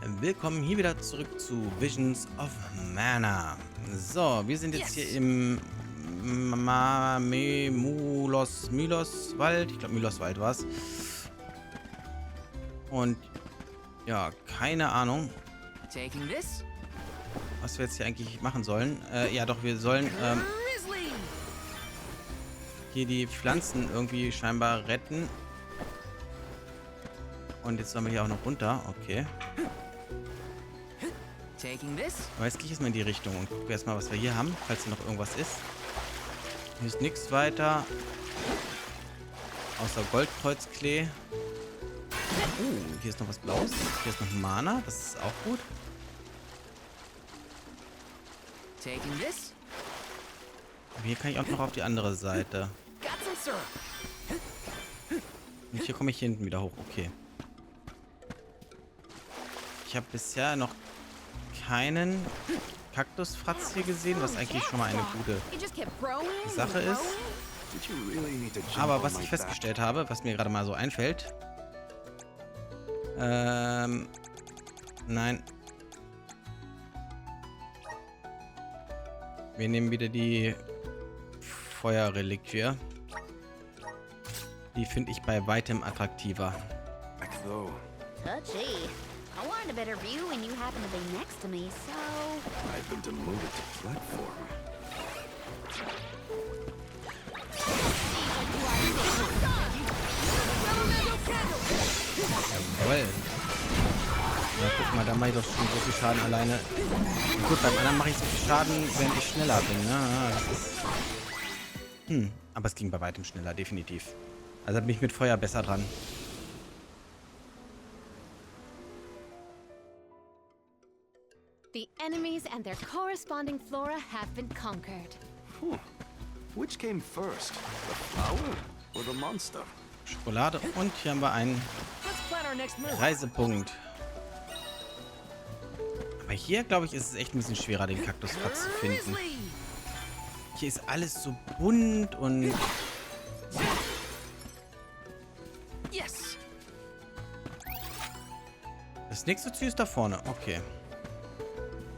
Willkommen hier wieder zurück zu Visions of Mana. So, wir sind jetzt hier im Wald. Ich glaube, Wald war es. Und ja, keine Ahnung, was wir jetzt hier eigentlich machen sollen. Ja, doch, wir sollen hier die Pflanzen irgendwie scheinbar retten. Und jetzt sollen wir hier auch noch runter. Okay. Aber jetzt gehe ich erstmal in die Richtung und gucke erstmal, was wir hier haben, falls hier noch irgendwas ist. Hier ist nichts weiter. Außer Goldkreuzklee. Hier ist noch was Blaues. Hier ist noch Mana. Das ist auch gut. Aber hier kann ich auch noch auf die andere Seite. Und hier komme ich hinten wieder hoch. Okay. Ich habe bisher noch keinen Kaktusfratz hier gesehen, was eigentlich schon mal eine gute Sache ist. Aber was ich festgestellt habe, was mir gerade mal so einfällt. Nein. Wir nehmen wieder die Feuerreliquie. Die finde ich bei weitem attraktiver. I wanted a better view when you happened to be next to me, so... I've been demoted to platform. Jawohl. Ja, guck mal, da mache ich doch schon so viel Schaden alleine. Gut, beim anderen mache ich so viel Schaden, während ich schneller bin. Ja, das ist... aber es ging bei weitem schneller, definitiv. Also bin ich mit Feuer besser dran. The enemies and their corresponding flora have been conquered. Which came first, the flower or the monster? Schokolade und hier haben wir einen Reisepunkt. Aber hier, glaube ich, ist es echt ein bisschen schwerer, den Kaktusplatz zu finden. Hier ist alles so bunt und... Das nächste Ziel ist da vorne. Okay.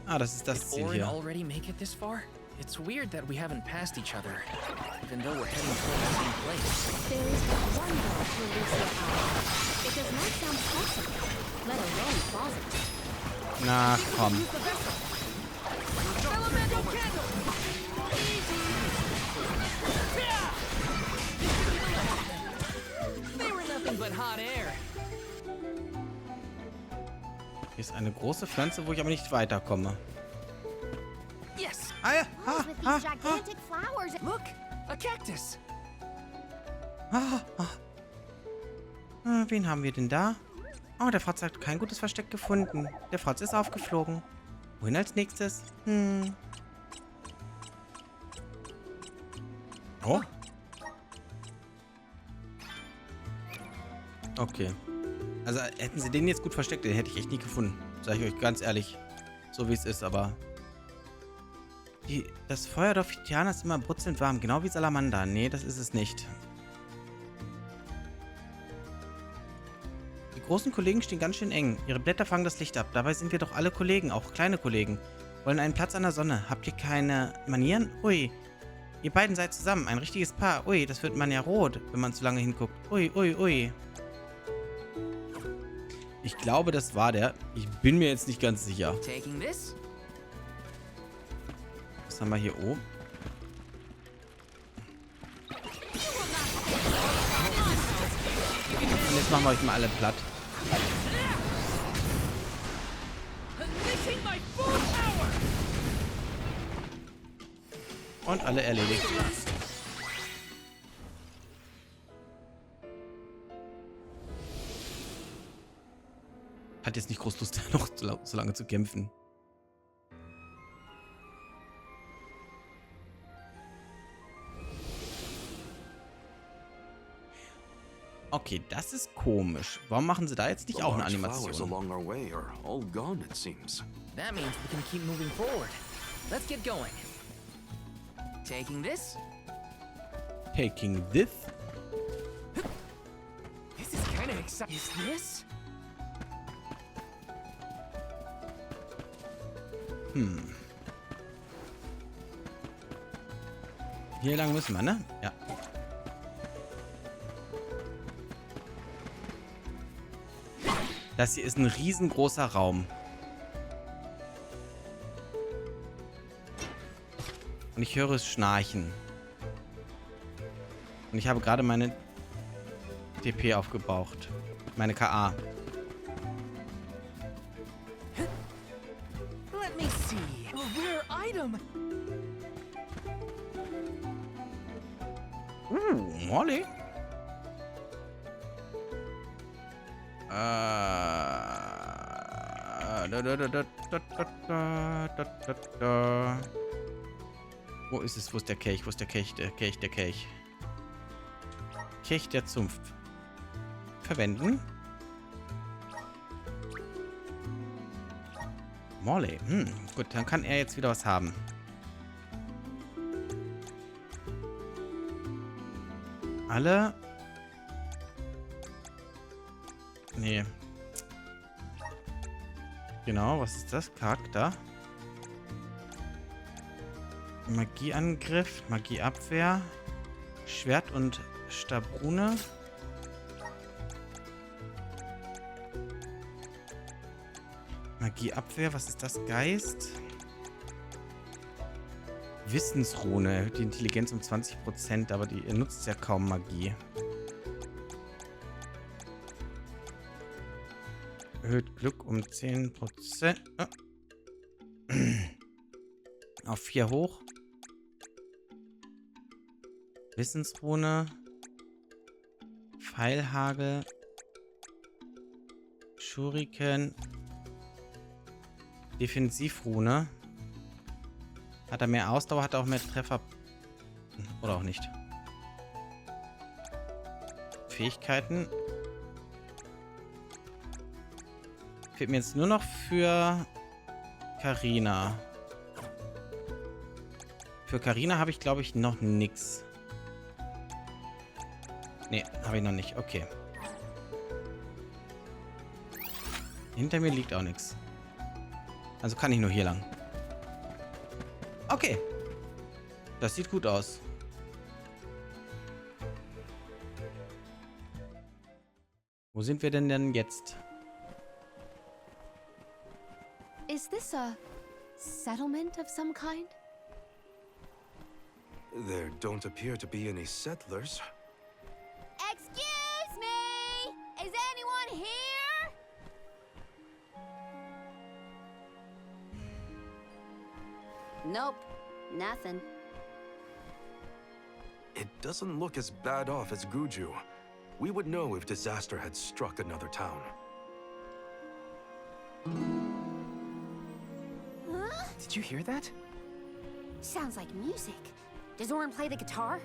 Ah, das ist das Ziel hier. It's weird that we haven't passed each other, even though we're heading toward the same place. There is one door to Lucia Island. It does not sound possible, let alone plausible. Na, komm. They were nothing but hot air. Hier ist eine große Pflanze, wo ich aber nicht weiterkomme. Yes. Ah, ja. With these gigantic flowers. Look, a cactus. Wen haben wir denn da? Oh, der Fratz hat kein gutes Versteck gefunden. Der Fratz ist aufgeflogen. Wohin als nächstes? Oh. Okay. Also hätten sie den jetzt gut versteckt, den hätte ich echt nie gefunden. Sag ich euch ganz ehrlich. So wie es ist, aber... Das Feuerdorf Tiana ist immer brutzelnd warm, genau wie Salamander. Nee, das ist es nicht. Die großen Kollegen stehen ganz schön eng. Ihre Blätter fangen das Licht ab. Dabei sind wir doch alle Kollegen, auch kleine Kollegen. Wollen einen Platz an der Sonne. Habt ihr keine Manieren? Ui. Ihr beiden seid zusammen, ein richtiges Paar. Ui, das wird man ja rot, wenn man zu lange hinguckt. Ui, ui, ui. Ich glaube, das war der. Ich bin mir jetzt nicht ganz sicher. Was haben wir hier oben? Und jetzt machen wir euch mal alle platt. Und alle erledigt. Hat jetzt nicht groß Lust, noch so lange zu kämpfen. Okay, das ist komisch. Warum machen sie da jetzt nicht auch eine Animation? That means we can keep moving forward. Let's get going. Taking this? Taking this? This is kind of exciting. Is this? Hier lang müssen wir, ne? Ja. Das hier ist ein riesengroßer Raum. Und ich höre es schnarchen. Und ich habe gerade meine TP aufgebraucht. Meine KA. Let me see. A rare item. Molly? Wo ist es? Wo ist der Kelch? Wo ist der Kelch? Der Kelch. Kelch der Zunft. Verwenden. Molly. Gut, dann kann er jetzt wieder was haben. Alle. Nee. Genau, was ist das? Charakter. Magieangriff, Magieabwehr, Schwert und Stabrune. Magieabwehr, was ist das? Geist. Wissensrune erhöht die Intelligenz um 20%, aber die nutzt ja kaum Magie. Erhöht Glück um 10%. Auf 4 hoch. Wissensrune. Pfeilhagel. Schuriken. Defensivrune. Hat er mehr Ausdauer, hat er auch mehr Treffer. Oder auch nicht. Fähigkeiten. Fehlt mir jetzt nur noch für Carina. Für Carina habe ich, glaube ich, noch nichts. Nee, habe ich noch nicht. Okay. Hinter mir liegt auch nichts. Also kann ich nur hier lang. Okay. Das sieht gut aus. Wo sind wir denn jetzt? Is this a settlement of some kind? There don't appear to be any settlers. Excuse me! Is anyone here? Nope, nothing. It doesn't look as bad off as Guju. We would know if disaster had struck another town. Huh? Did you hear that? Sounds like music. Does Orin play the guitar?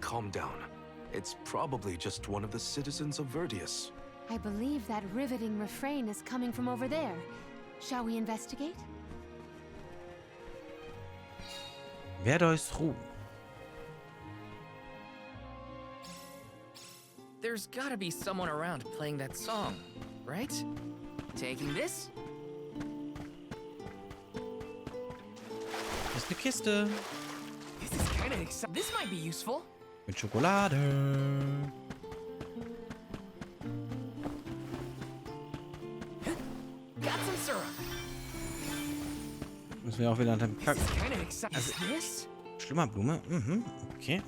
Calm down. It's probably just one of the citizens of Verdius. I believe that riveting refrain is coming from over there. Shall we investigate? Werde euch ruhen. There's gotta be someone around playing that song, right? Taking this? Das ist eine Kiste. This is kinda exciting. This might be useful. Mit Schokolade. Got some syrup. Müssen wir auch wieder an dem Kack. This is kinda exciting. Also- Is this? Schlimmerblume. Okay.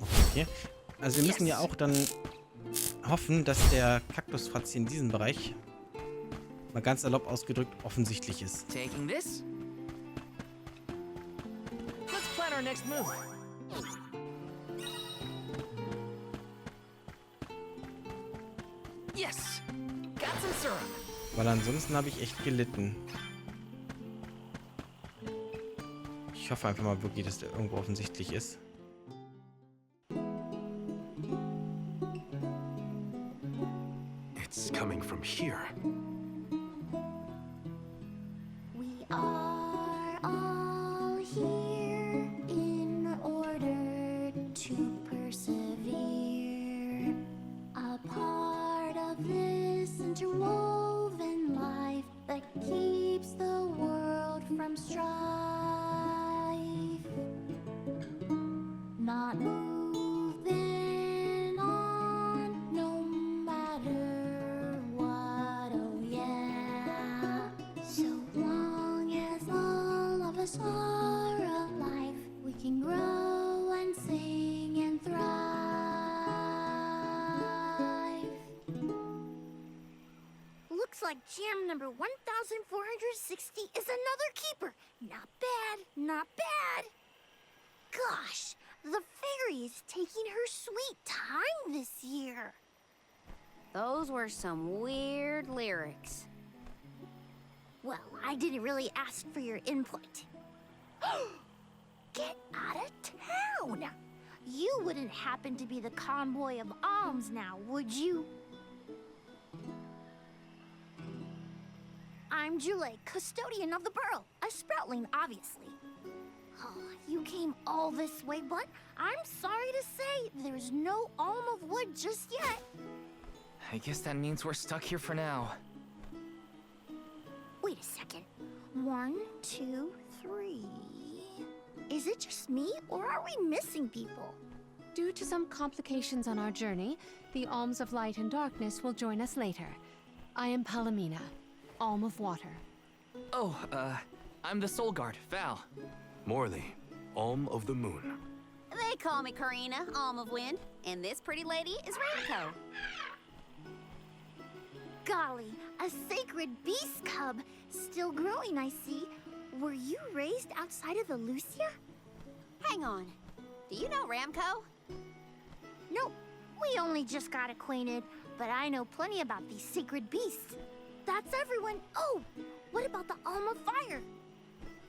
Also wir müssen ja auch dann hoffen, dass der Kaktusfratz in diesem Bereich, mal ganz salopp ausgedrückt, offensichtlich ist. Taking this? Let's plan our next move. Yes! Got some syrup. Weil ansonsten habe ich echt gelitten. Ich hoffe einfach mal wirklich, dass der irgendwo offensichtlich ist. It's coming from here. We are all here in order to persevere. A part of this interwoven life that keeps the world Colors are alive. We can grow and sing and thrive. Looks like jam number 1460 is another keeper. Not bad, not bad. Gosh, the fairy is taking her sweet time this year. Those were some weird lyrics. Well, I didn't really ask for your input. Get out of town! You wouldn't happen to be the convoy of alms now, would you? I'm Jule, custodian of the burrow. A Sproutling, obviously. Oh, you came all this way, but I'm sorry to say there's no alm of wood just yet. I guess that means we're stuck here for now. Wait a second. 1, 2, 3. Is it just me, or are we missing people? Due to some complications on our journey, the alms of light and darkness will join us later. I am Palomina, alm of water. Oh, I'm the Soul Guard, Val. Morley, Alm of the Moon. They call me Karina, Alm of Wind, and this pretty lady is Ramco. Golly, a sacred beast cub. Still growing, I see. Were you raised outside of the Lucia? Hang on. Do you know Ramco? Nope. We only just got acquainted, but I know plenty about these sacred beasts. That's everyone. Oh, what about the Alm of Fire?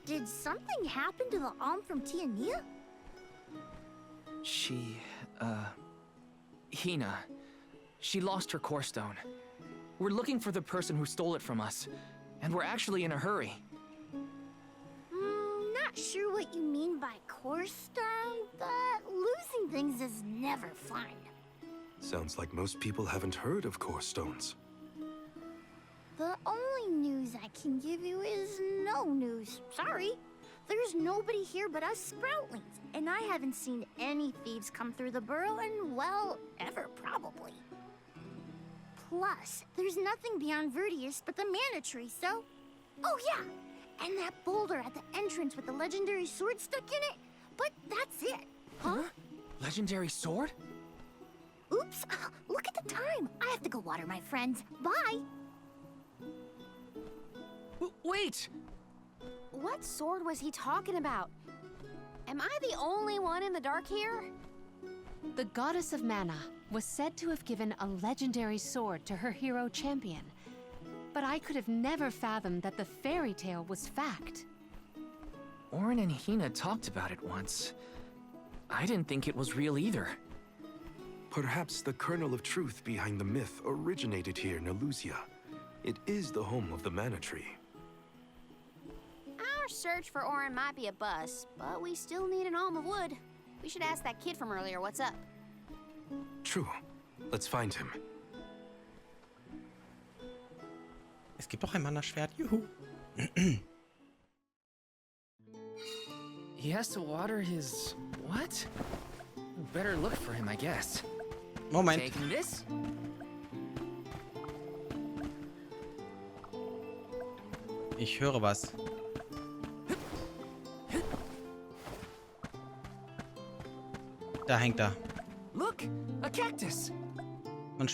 Did something happen to the Alm from Tiania? She, Hina. She lost her core stone. We're looking for the person who stole it from us, and we're actually in a hurry. Not sure what you mean by core stone, but losing things is never fun. Sounds like most people haven't heard of core stones. The only news I can give you is no news. Sorry. There's nobody here but us Sproutlings, and I haven't seen any thieves come through the burrow in, well, ever probably. Plus, there's nothing beyond Verdius but the mana tree, so... Oh yeah, and that boulder at the entrance with the legendary sword stuck in it, but that's it. Huh? Legendary sword? Oops, look at the time. I have to go water my friends. Bye. Wait! What sword was he talking about? Am I the only one in the dark here? The goddess of mana was said to have given a legendary sword to her hero champion. But I could have never fathomed that the fairy tale was fact. Orin and Hina talked about it once. I didn't think it was real either. Perhaps the kernel of truth behind the myth originated here in Elusia. It is the home of the mana tree. Our search for Orin might be a bust, but we still need an alm of wood. We should ask that kid from earlier what's up. True. Let's find him. Es gibt auch ein Mana-Schwert. Juhu. He has to water his... what? Better look for him, I guess. Moment. Taking this? Ich höre was. Da hängt er. Look, a cactus. Man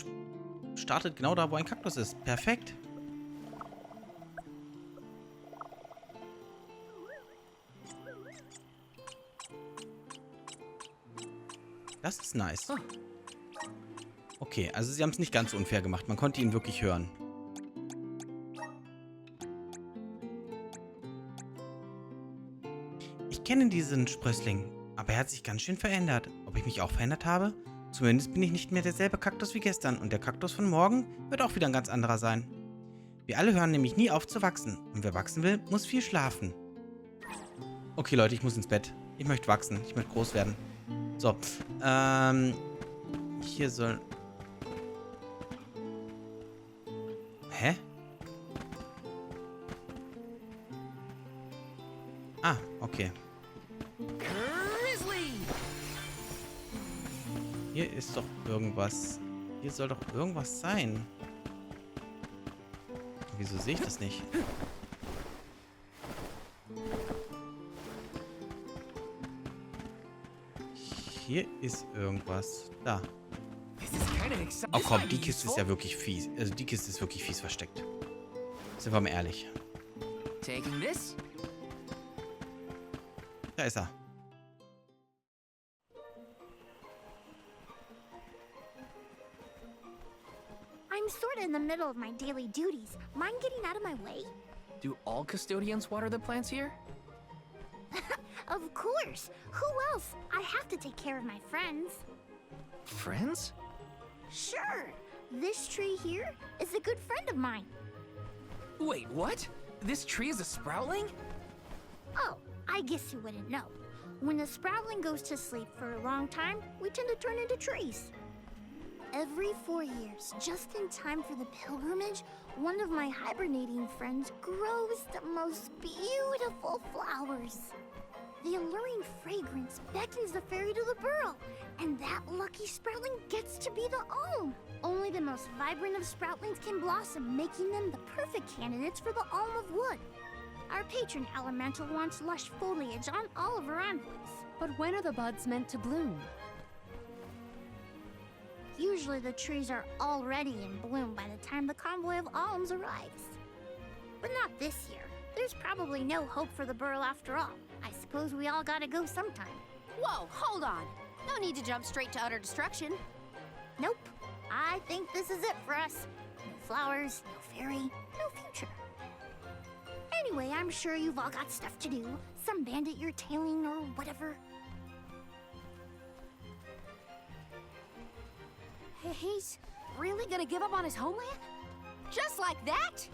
startet genau da, wo ein Kaktus ist. Perfekt. Das ist nice. Okay, also sie haben es nicht ganz so unfair gemacht. Man konnte ihn wirklich hören. Ich kenne diesen Sprößling, aber er hat sich ganz schön verändert. Ob ich mich auch verändert habe? Zumindest bin ich nicht mehr derselbe Kaktus wie gestern und der Kaktus von morgen wird auch wieder ein ganz anderer sein. Wir alle hören nämlich nie auf zu wachsen und wer wachsen will, muss viel schlafen. Okay Leute, ich muss ins Bett. Ich möchte wachsen, ich möchte groß werden. So, hier soll... Hä? Ah, okay. Hier ist doch irgendwas. Hier soll doch irgendwas sein. Wieso sehe ich das nicht? hier ist irgendwas. Da. This is kind of exciting. Oh komm, die Kiste ist ja wirklich fies. Also die Kiste ist wirklich fies versteckt. Sind wir mal ehrlich. Taking this. Da ist er. I'm sort of in the middle of my daily duties. Mind getting out of my way? Do all custodians water the plants here? Of course. Who else? I have to take care of my friends. Friends? Sure. This tree here is a good friend of mine. Wait, what? This tree is a sproutling? Oh, I guess you wouldn't know. When the sproutling goes to sleep for a long time, we tend to turn into trees. Every 4 years, just in time for the pilgrimage, one of my hibernating friends grows the most beautiful flowers. The alluring fragrance beckons the fairy to the burrow, and that lucky sproutling gets to be the alm. Only the most vibrant of sproutlings can blossom, making them the perfect candidates for the alm of wood. Our patron elemental wants lush foliage on all of her envoys. But when are the buds meant to bloom? Usually the trees are already in bloom by the time the convoy of alms arrives. But not this year. There's probably no hope for the burrow after all. I suppose we all gotta go sometime. Whoa, hold on. No need to jump straight to utter destruction. Nope. I think this is it for us. No flowers, no fairy, no future. Anyway, I'm sure you've all got stuff to do. Some bandit you're tailing or whatever. He's really gonna give up on his homeland? Just like that?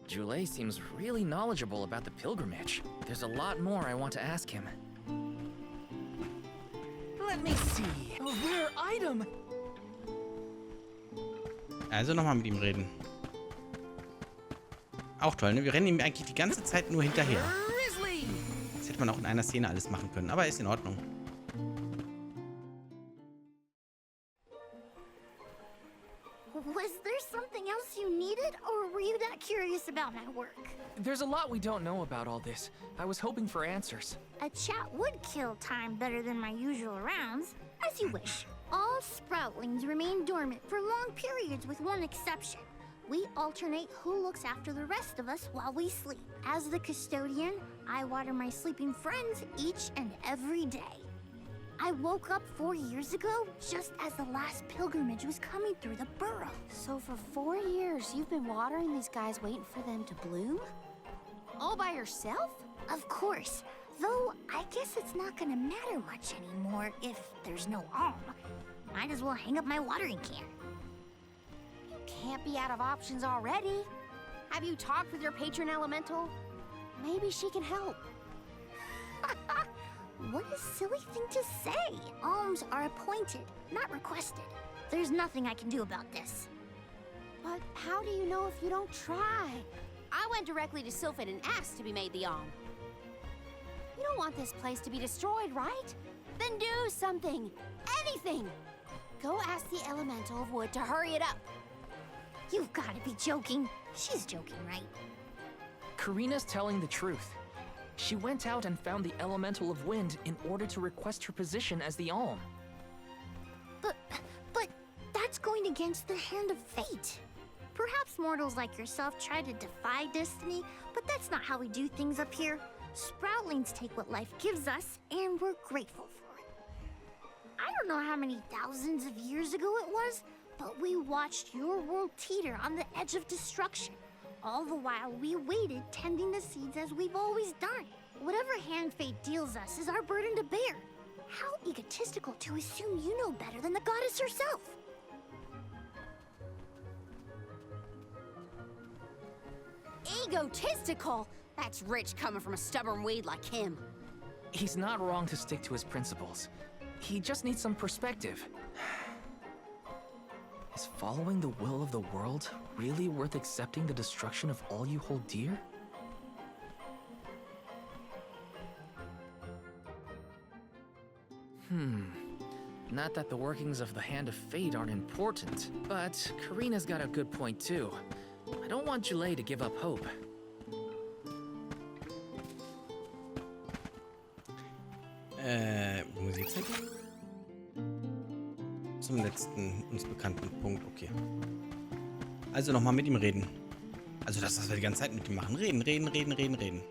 Joulet seems really knowledgeable about the pilgrimage. There's a lot more I want to ask him. Let me see. A rare item. Also nochmal mit ihm reden. Auch toll, ne? Wir rennen ihm eigentlich die ganze Zeit nur hinterher. Das hätte man auch in einer Szene alles machen können, aber ist in Ordnung. Was there something else you needed, or were you that curious about my work? There's a lot we don't know about all this. I was hoping for answers. A chat would kill time better than my usual rounds. As you wish. All sproutlings remain dormant for long periods with one exception. We alternate who looks after the rest of us while we sleep. As the custodian, I water my sleeping friends each and every day. I woke up 4 years ago, just as the last pilgrimage was coming through the burrow. So for 4 years, you've been watering these guys waiting for them to bloom? All by yourself? Of course. Though, I guess it's not gonna matter much anymore if there's no alm. Might as well hang up my watering can. You can't be out of options already. Have you talked with your patron elemental? Maybe she can help. What a silly thing to say. Alms are appointed, not requested. There's nothing I can do about this. But how do you know if you don't try? I went directly to Sylphin and asked to be made the alm. You don't want this place to be destroyed, right? Then do something. Anything. Go ask the elemental of wood to hurry it up. You've got to be joking. She's joking, right? Karina's telling the truth. She went out and found the elemental of wind in order to request her position as the alm. But that's going against the hand of fate. Perhaps mortals like yourself try to defy destiny, but that's not how we do things up here. Sproutlings take what life gives us, and we're grateful for it. I don't know how many thousands of years ago it was, but we watched your world teeter on the edge of destruction. All the while we waited, tending the seeds as we've always done. Whatever hand fate deals us is our burden to bear. How egotistical to assume you know better than the goddess herself. Egotistical? That's rich coming from a stubborn weed like him. He's not wrong to stick to his principles. He just needs some perspective. Is following the will of the world really worth accepting the destruction of all you hold dear? Not that the workings of the Hand of Fate aren't important, but Karina's got a good point too. I don't want Joulet to give up hope. Musik. Zum letzten uns bekannten Punkt, okay. Also nochmal mit ihm reden. Also das, was wir die ganze Zeit mit ihm machen. Reden.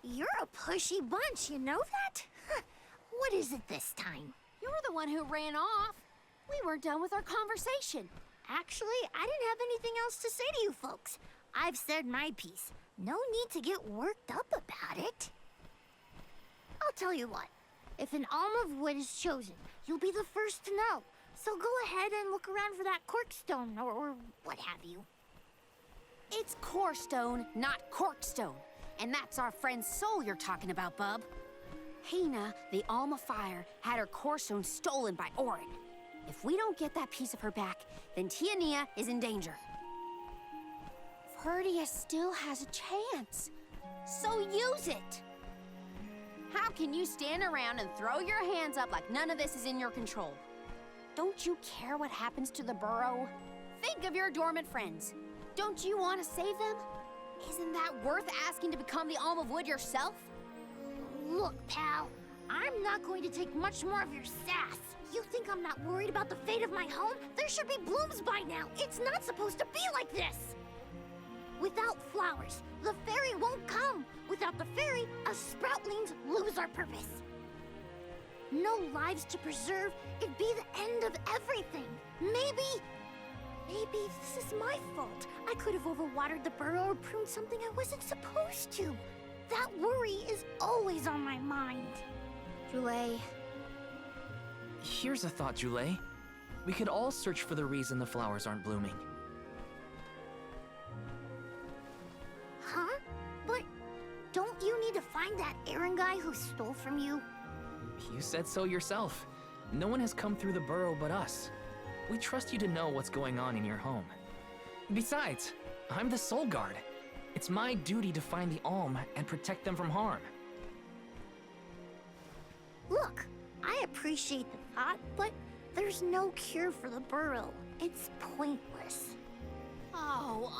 You're a pushy bunch, you know that? What is it this time? You're the one who ran off. We weren't done with our conversation. Actually, I didn't have anything else to say to you folks. I've said my piece. No need to get worked up about it. I'll tell you what. If an alm of wood is chosen, you'll be the first to know. So go ahead and look around for that corkstone or what have you. It's corestone, not corkstone. And that's our friend Soul you're talking about, bub. Hina, the alm of fire, had her corestone stolen by Orin. If we don't get that piece of her back, then Tiania is in danger. Verdia still has a chance. So use it. How can you stand around and throw your hands up like none of this is in your control? Don't you care what happens to the burrow? Think of your dormant friends. Don't you want to save them? Isn't that worth asking to become the alm of wood yourself? Look, pal, I'm not going to take much more of your sass. You think I'm not worried about the fate of my home? There should be blooms by now. It's not supposed to be like this. Without flowers, the fairy won't come. Without the fairy, us sproutlings lose our purpose. No lives to preserve, it'd be the end of everything. Maybe this is my fault. I could have overwatered the burrow or pruned something I wasn't supposed to. That worry is always on my mind. Jule, Here's a thought, Jule. We could all search for the reason the flowers aren't blooming. Huh? But don't you need to find that errand guy who stole from you? You said so yourself. No one has come through the burrow but us. We trust you to know what's going on in your home. Besides, I'm the Soul Guard. It's my duty to find the alm and protect them from harm. Look, I appreciate the thought, but there's no cure for the burrow. It's pointless. oh,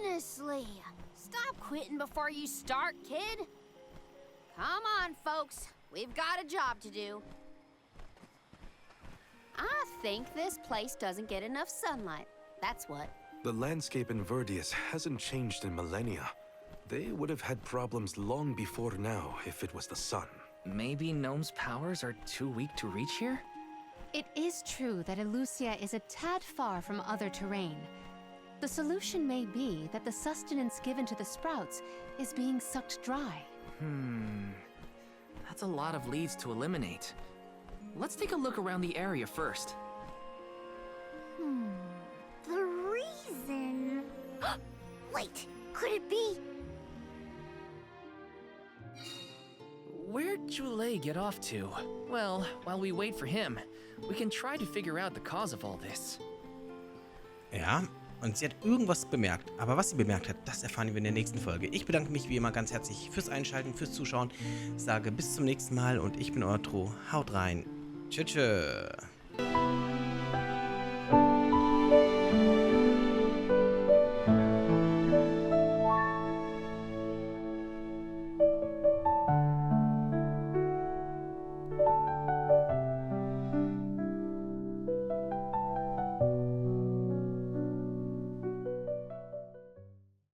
honestly. Stop quitting before you start, kid. Come on, folks. We've got a job to do. I think this place doesn't get enough sunlight. That's what. The landscape in Verdius hasn't changed in millennia. They would have had problems long before now if it was the sun. Maybe Gnome's powers are too weak to reach here? It is true that Elusia is a tad far from other terrain. The solution may be that the sustenance given to the sprouts is being sucked dry. That's a lot of leads to eliminate. Let's take a look around the area first. The reason... Wait, could it be... Where'd Jule get off to? Well, while we wait for him, we can try to figure out the cause of all this. Ja, und sie hat irgendwas bemerkt. Aber was sie bemerkt hat, das erfahren wir in der nächsten Folge. Ich bedanke mich wie immer ganz herzlich fürs Einschalten, fürs Zuschauen. Sage bis zum nächsten Mal und ich bin euer Tro. Haut rein. Tschüss.